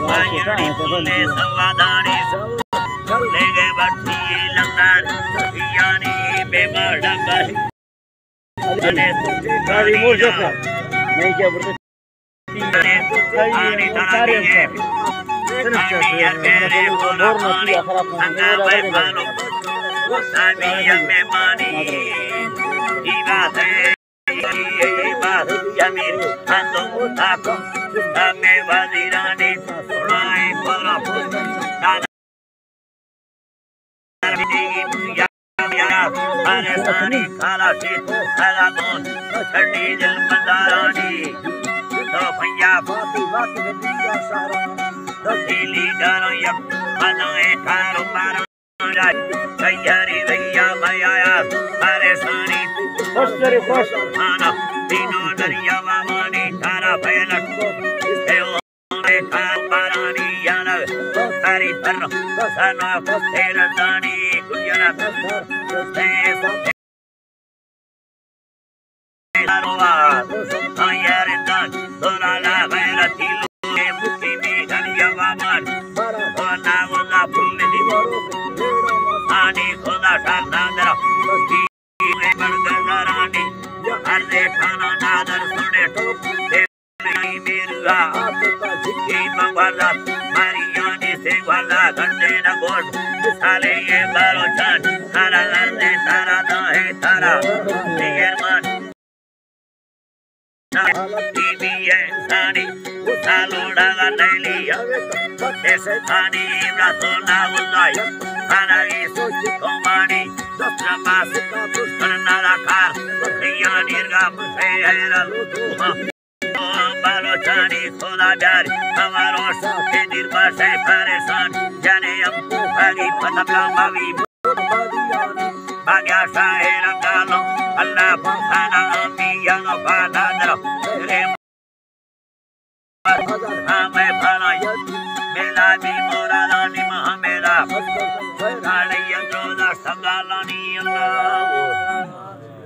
भाईनी फुले सवादानी लेगे बट्टी लंदर यानी बेमडंगर अने गाड़ी मोजो का नहीं क्या बोलते पानी तारे के मेरे बोलो पानी अंगा पे पालो सामी में मानी बात है बात जमीन अंदो ताको हमें वजीरानी सुनाए परा अरे सानी काला शीत काला मोन ठंडी दिल मंदारानी तो भैया बाती बाती दिया सारा दिली डरो यक बनाए थारो मारो तैयारी भैया भैया अरे सानी तेरे पास आना तीनों दरिया वामानी तारा फैलट बारानी याना तारी पर सना तेरा दानी गुजरा रोवा यार दान सोना ला गैर तिलो मुक्ति में घनिया वामान ना वला फुल दीवारो आनी खुदा शारदा दरा में बड़गरानी हर दे खाना नादर सुने टोप मेरुआ के मंगवाला मारियानी से वाला घंटे न गोड साले ये बारो चान तारा लर्दे तारा दाहे तारा निगरमान टीवीए सानी सालोड़ा का नैली ऐसे थानी इब्रा सोना उल्लाई थाना की सोच कोमानी दूसरा पास करना रखार भैया निर्गा मुझे है रलूटू बालो चानी खोला प्यारी हमारो साथे निर्भा से परेशान जाने हमको भागी पतंगा भावी भाग्या शाहे रंगालो अल्लाह भगवाना अम्मी यानो बादा